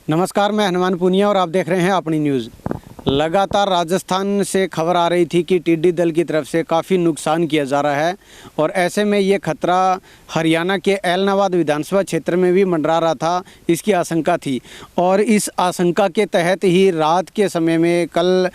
नमस्कार, मैं हनुमान पुनिया और आप देख रहे हैं अपनी न्यूज़। लगातार राजस्थान से खबर आ रही थी कि टिड्डी दल की तरफ से काफ़ी नुकसान किया जा रहा है और ऐसे में ये खतरा हरियाणा के ऐलनाबाद विधानसभा क्षेत्र में भी मंडरा रहा था, इसकी आशंका थी। और इस आशंका के तहत ही रात के समय में कल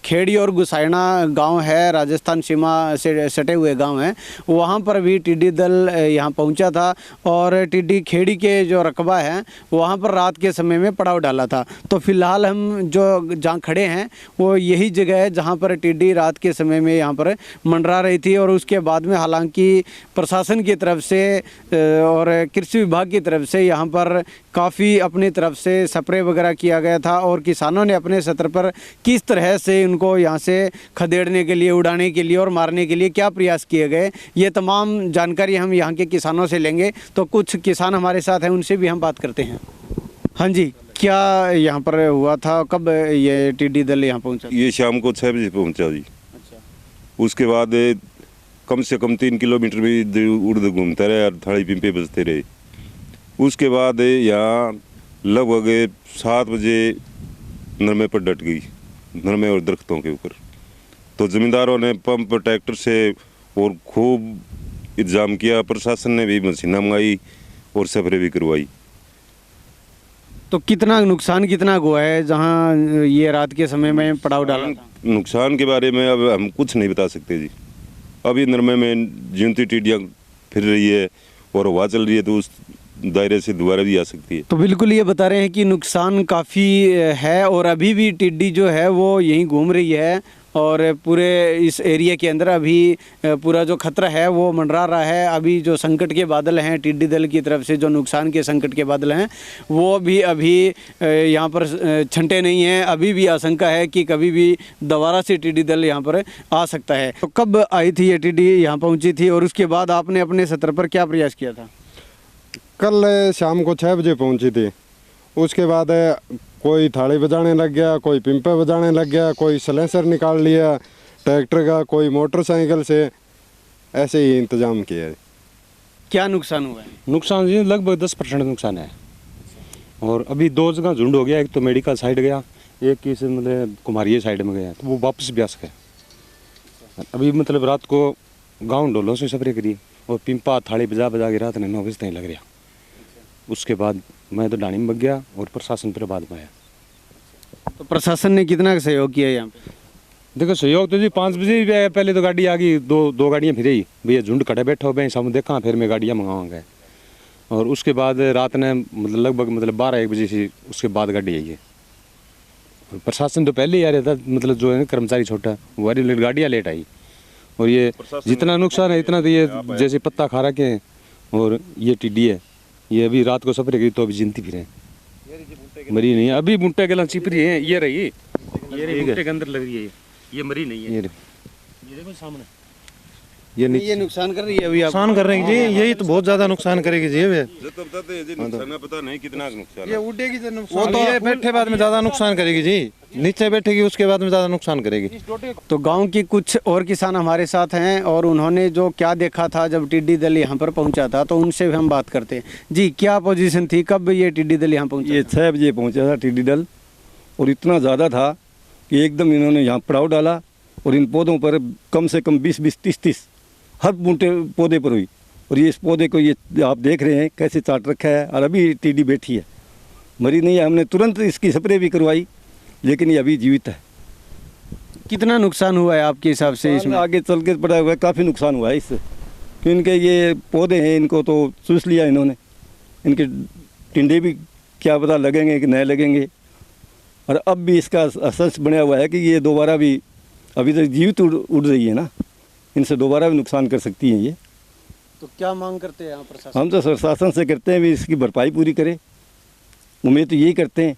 खेड़ी और गुसाइना गांव है, राजस्थान सीमा से सटे हुए गांव हैं, वहां पर भी टिड्डी दल यहां पहुंचा था और टिड्डी खेड़ी के जो रकबा है वहां पर रात के समय में पड़ाव डाला था। तो फिलहाल हम जो जहाँ खड़े हैं वो यही जगह है जहाँ पर टिड्डी रात के समय में यहाँ पर मंडरा रही थी और उसके बाद में हालांकि प्रशासन की तरफ से और कृषि विभाग की तरफ से यहाँ पर काफ़ी अपनी तरफ से स्प्रे वगैरह किया गया था और किसानों ने अपने सत्र पर किस तरह से उनको यहाँ से खदेड़ने के लिए, उड़ाने के लिए और मारने के लिए क्या प्रयास किए गए, ये तमाम जानकारी हम यहाँ के किसानों से लेंगे। तो कुछ किसान हमारे साथ हैं, उनसे भी हम बात करते हैं। हाँ जी, क्या यहाँ पर हुआ था, कब ये टिड्डी दल यहाँ पहुँचा? ये शाम को 6 बजे पहुँचा जी। अच्छा। उसके बाद कम से कम 3 किलोमीटर भी उड़द घूमते रहे और थाली पिंपे बजते रहे। उसके बाद यहाँ लगभग 7 बजे नरमे पर डट गई, नरमे और दरख्तों के ऊपर। तो ज़मींदारों ने पंप ट्रैक्टर से और खूब इंतजाम किया, प्रशासन ने भी मशीनें मंगाई और स्प्रे भी करवाई। तो कितना नुकसान कितना हुआ है जहाँ ये रात के समय में पड़ाव डाला था? नुकसान के बारे में अब हम कुछ नहीं बता सकते जी। अभी नरमे में जीवती टिड्डियाँ फिर रही है और हवा चल रही है, तो उस दायरे से दोबारा भी आ सकती है। तो बिल्कुल ये बता रहे हैं कि नुकसान काफ़ी है और अभी भी टिड्डी जो है वो यहीं घूम रही है और पूरे इस एरिया के अंदर अभी पूरा जो खतरा है वो मंडरा रहा है। अभी जो संकट के बादल हैं टिड्डी दल की तरफ से, जो नुकसान के संकट के बादल हैं, वो भी अभी यहाँ पर छंटे नहीं हैं। अभी भी आशंका है कि कभी भी दोबारा से टिड्डी दल यहाँ पर आ सकता है। तो कब आई थी ये टिड्डी, यहाँ पहुँची थी और उसके बाद आपने अपने सत्र पर क्या प्रयास किया था? कल शाम को 6 बजे पहुँची थी। उसके बाद कोई थाली बजाने लग गया, कोई पिंपे बजाने लग गया, कोई सलेंसर निकाल लिया ट्रैक्टर का, कोई मोटरसाइकिल से, ऐसे ही इंतजाम किया है। क्या नुकसान हुआ है? नुकसान जी लगभग 10% नुकसान है। और अभी 2 जगह झुंड हो गया, एक तो मेडिकल साइड गया, एक इस मतलब कुमारिया साइड में गया, तो वो वापस भी आ सके। अभी मतलब रात को गाँव ढोलों से स्प्रे करी और पिंपा थाली बजा बजा के रात ने 9 बजे तक लग रहा। उसके बाद मैं तो डाणी में बग गया और प्रशासन फिर बाद में आया। तो प्रशासन ने कितना सहयोग किया यहाँ पे? देखो सहयोग तो जी 5 बजे भी आया, पहले तो गाड़ी आ गई, दो गाड़ियाँ फिर ही भैया झुंड खड़े बैठे हो भाई, सब देखा, फिर मैं गाड़ियाँ मंगाऊंगा। और उसके बाद रात ने मतलब लगभग 12-1 बजे से उसके बाद गाड़ी आई है। प्रशासन तो पहले ही आ रहा था, मतलब जो है कर्मचारी छोटा वो गाड़ियाँ लेट आई। और ये जितना नुकसान है इतना तो ये जैसे पत्ता खा रखे हैं और ये टिड्डी है, ये अभी रात को स्प्रे करी तो अभी जिंती फिर है, मरी नहीं है। अभी भुट्टे गला चिपरी है, ये रही, ये भुट्टे के अंदर लग रही है, ये मरी नहीं है। ये देखो सामने ये नुकसान कर रही है। अभी नुकसान कर रही है जी, यही तो बहुत ज्यादा नुकसान करेगी जी। पता नहीं कितना नुकसान ये उड़ेगी तो नुकसान, वो तो ये बैठे बाद में ज्यादा नुकसान करेगी जी, नीचे बैठेगी उसके बाद में ज्यादा नुकसान करेगी। तो गांव की कुछ और किसान हमारे साथ हैं और उन्होंने जो क्या देखा था जब टिड्डी दल यहाँ पर पहुँचा था, तो उनसे भी हम बात करते हैं। जी, क्या पोजीशन थी, कब ये टिड्डी दल यहाँ पहुँचा? ये 6 बजे पहुँचा था टिड्डी दल और इतना ज़्यादा था कि एकदम इन्होंने यहाँ पड़ाव डाला और इन पौधों पर कम से कम 20-20, 30-30 हर बूटे पौधे पर हुई। और ये इस पौधे को ये आप देख रहे हैं कैसे चाट रखा है और अभी टिड्डी बैठी है, मरी नहीं है। हमने तुरंत इसकी स्प्रे भी करवाई लेकिन ये अभी जीवित है। कितना नुकसान हुआ है आपके हिसाब से इसमें? आगे चल के पड़ा हुआ है, काफ़ी नुकसान हुआ है इससे, कि इनके ये पौधे हैं इनको तो चूस लिया इन्होंने। इनके टिंडे भी क्या पता लगेंगे कि नहीं लगेंगे। और अब भी इसका असर बना हुआ है कि ये दोबारा भी अभी तो जीवित उड़ रही है ना, इनसे दोबारा भी नुकसान कर सकती हैं ये। तो क्या मांग करते हैं आप प्रशासन? हम तो प्रशासन से करते हैं भी इसकी भरपाई पूरी करे, उम्मीद तो यही करते हैं।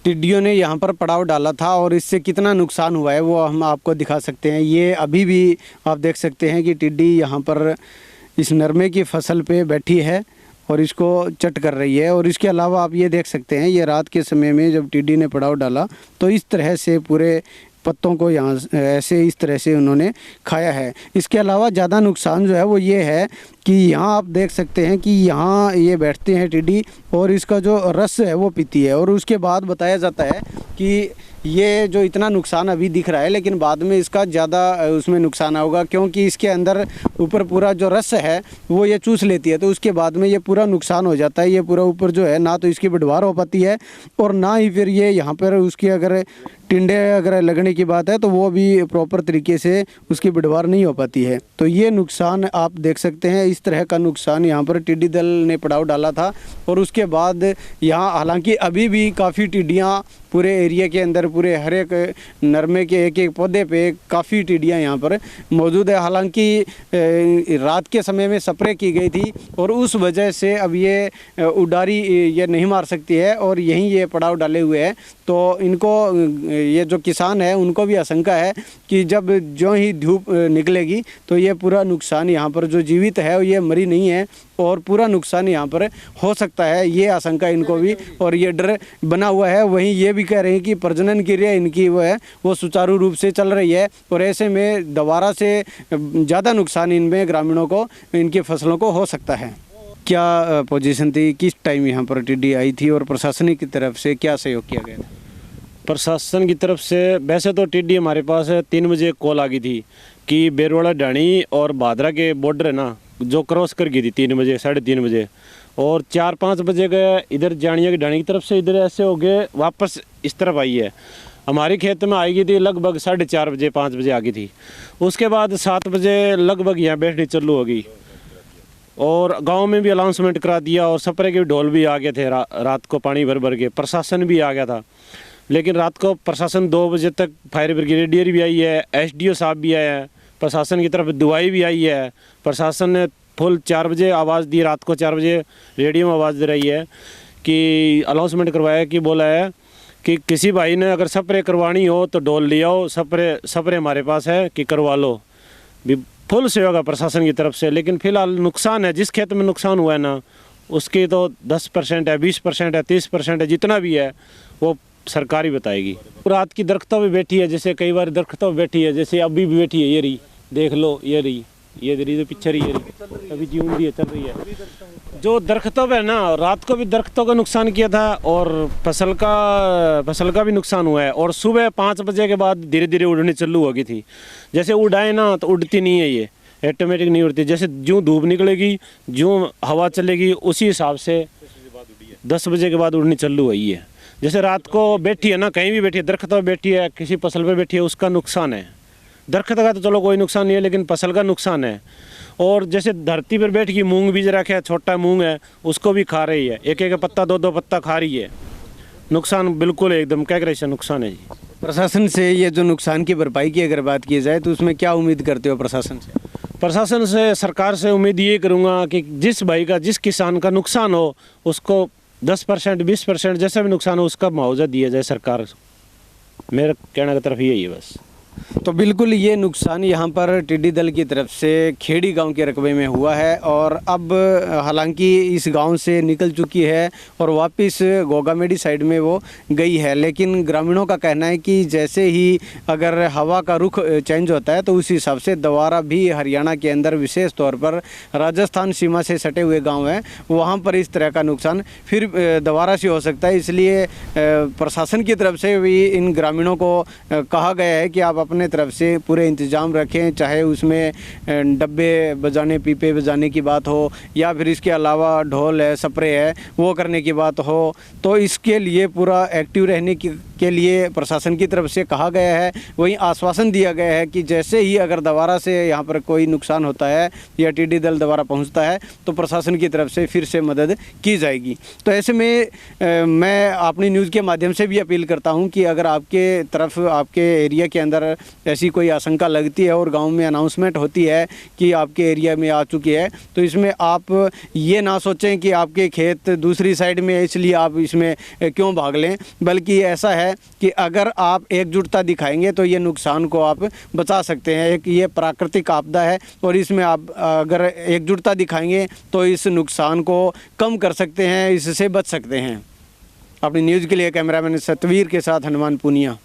टिड्डियों ने यहाँ पर पड़ाव डाला था और इससे कितना नुकसान हुआ है वो हम आपको दिखा सकते हैं। ये अभी भी आप देख सकते हैं कि टिड्डी यहाँ पर इस नरमे की फसल पे बैठी है और इसको चट कर रही है। और इसके अलावा आप ये देख सकते हैं, ये रात के समय में जब टिड्डी ने पड़ाव डाला तो इस तरह से पूरे पत्तों को यहाँ ऐसे इस तरह से उन्होंने खाया है। इसके अलावा ज़्यादा नुकसान जो है वो ये है कि यहाँ आप देख सकते हैं कि यहाँ ये बैठते हैं टिड्डी और इसका जो रस है वो पीती है। और उसके बाद बताया जाता है कि ये जो इतना नुकसान अभी दिख रहा है, लेकिन बाद में इसका ज़्यादा उसमें नुकसान होगा, क्योंकि इसके अंदर ऊपर पूरा जो रस है वो ये चूस लेती है। तो उसके बाद में ये पूरा नुकसान हो जाता है। ये पूरा ऊपर जो है ना तो इसकी पैदावार हो पाती है और ना ही फिर ये यहाँ पर उसकी अगर टिंडे अगर लगने की बात है तो वो भी प्रॉपर तरीके से उसकी पैदावार नहीं हो पाती है। तो ये नुकसान आप देख सकते हैं, इस तरह का नुकसान यहाँ पर टिड्डी दल ने पड़ाव डाला था। और उसके बाद यहाँ हालांकि अभी भी काफ़ी टिड्डियाँ पूरे एरिया के अंदर, पूरे हर एक नरमे के एक एक पौधे पे काफ़ी टिड्डियाँ यहाँ पर मौजूद है। हालांकि रात के समय में स्प्रे की गई थी और उस वजह से अब ये उडारी ये नहीं मार सकती है और यहीं ये पड़ाव डाले हुए हैं। तो इनको ये जो किसान है उनको भी आशंका है कि जब जो ही धूप निकलेगी तो ये पूरा नुकसान यहाँ पर जो जीवित है ये मरी नहीं है और पूरा नुकसान यहाँ पर हो सकता है, ये आशंका इनको भी और ये डर बना हुआ है। वहीं ये भी कह रहे हैं कि प्रजनन क्रिया इनकी वो है वो सुचारू रूप से चल रही है और ऐसे में दोबारा से ज़्यादा नुकसान इनमें ग्रामीणों को, इनकी फसलों को हो सकता है। क्या पोजीशन थी, किस टाइम यहाँ पर टिड्डी आई थी और प्रशासनिक की तरफ से क्या सहयोग किया गया था? प्रशासन की तरफ से वैसे तो टिड्डी हमारे पास 3 बजे कॉल आ गई थी कि बेरवाड़ा ढाणी और भादरा के बॉर्डर है ना जो क्रॉस कर गई थी 3 बजे 3:30 बजे और 4-5 बजे गए इधर जानिया की ढाणी की तरफ से इधर ऐसे हो गए वापस इस तरफ आई है। हमारे खेत में आई गई थी लगभग 4:30 बजे 5 बजे आ गई थी। उसके बाद 7 बजे लगभग यहाँ बैठनी चालू हो गई और गांव में भी अनाउंसमेंट करा दिया और स्प्रे के ढोल भी आ गए थे। रात को पानी भर भर के प्रशासन भी आ गया था, लेकिन रात को प्रशासन 2 बजे तक फायर ब्रिगेडियर भी आई है, SDO साहब भी आए हैं, प्रशासन की तरफ दुआई भी आई है। प्रशासन ने फुल 4 बजे आवाज़ दी, रात को 4 बजे रेडियो में आवाज़ दे रही है कि अनाउंसमेंट करवाया कि बोला है कि किसी भाई ने अगर स्प्रे करवानी हो तो ढोल ले आओ, स्प्रे हमारे पास है कि करवा लो। भी फुल सहयोग है प्रशासन की तरफ से। लेकिन फिलहाल नुकसान है, जिस खेत में नुकसान हुआ है ना उसकी तो 10% है, 20% है, 30% है, जितना भी है वो सरकार ही बताएगी। रात की दरख्तों में बैठी है, जैसे कई बार दरख्तों में बैठी है, जैसे अभी भी बैठी है, ये रही देख लो, ये रही तो पीछे रही, ये रही अभी जीवन भी चल रही है। जो दरख्तों पे ना रात को भी दरख्तों का नुकसान किया था और फसल का भी नुकसान हुआ है। और सुबह 5 बजे के बाद धीरे धीरे उड़नी चालू हो गई थी। जैसे उड़ाए ना तो उड़ती नहीं है, ये ऑटोमेटिक नहीं उड़ती। जैसे जो धूप निकलेगी, जो हवा चलेगी, उसी हिसाब से 10 बजे के बाद उड़नी चालू हुई है। जैसे रात को बैठी है ना, कहीं भी बैठी है, दरख्त पर बैठी है, किसी फसल पर बैठी है, उसका नुकसान है। दरख्त का तो चलो कोई नुकसान नहीं है, लेकिन फसल का नुकसान है। और जैसे धरती पर बैठ के मूंग बीज रखा है, छोटा मूंग है, उसको भी खा रही है, एक एक पत्ता 2-2 पत्ता खा रही है। नुकसान बिल्कुल एकदम क्या करे नुकसान है जी। प्रशासन से ये जो नुकसान की भरपाई की अगर बात की जाए तो उसमें क्या उम्मीद करते हो प्रशासन से? प्रशासन से, सरकार से उम्मीद ये करूँगा कि जिस भाई का, जिस किसान का नुकसान हो उसको 10% 20% जैसा भी नुकसान हो उसका मुआवजा दिया जाए सरकार। मेरा कहने की तरफ यही है बस। तो बिल्कुल ये नुकसान यहाँ पर टिड्डी दल की तरफ से खेड़ी गांव के रकबे में हुआ है और अब हालांकि इस गांव से निकल चुकी है और वापस गोगामेडी साइड में वो गई है। लेकिन ग्रामीणों का कहना है कि जैसे ही अगर हवा का रुख चेंज होता है तो उस हिसाब से दोबारा भी हरियाणा के अंदर, विशेष तौर पर राजस्थान सीमा से सटे हुए गाँव हैं, वहाँ पर इस तरह का नुकसान फिर दोबारा से हो सकता है। इसलिए प्रशासन की तरफ से भी इन ग्रामीणों को कहा गया है कि आप अपने तरफ से पूरे इंतजाम रखें, चाहे उसमें डब्बे बजाने, पीपे बजाने की बात हो या फिर इसके अलावा ढोल है, स्प्रे है, वो करने की बात हो। तो इसके लिए पूरा एक्टिव रहने के लिए प्रशासन की तरफ से कहा गया है। वहीं आश्वासन दिया गया है कि जैसे ही अगर दोबारा से यहाँ पर कोई नुकसान होता है या टिड्डी दल दोबारा पहुँचता है तो प्रशासन की तरफ से फिर से मदद की जाएगी। तो ऐसे में मैं अपनी न्यूज़ के माध्यम से भी अपील करता हूँ कि अगर आपके तरफ, आपके एरिया के अंदर ऐसी कोई आशंका लगती है और गांव में अनाउंसमेंट होती है कि आपके एरिया में आ चुकी है, तो इसमें आप ये ना सोचें कि आपके खेत दूसरी साइड में है इसलिए आप इसमें क्यों भाग लें, बल्कि ऐसा है कि अगर आप एकजुटता दिखाएंगे तो ये नुकसान को आप बचा सकते हैं। एक ये प्राकृतिक आपदा है और इसमें आप अगर एकजुटता दिखाएंगे तो इस नुकसान को कम कर सकते हैं, इससे बच सकते हैं। अपनी न्यूज़ के लिए कैमरामैन सतवीर के साथ हनुमान पूनिया।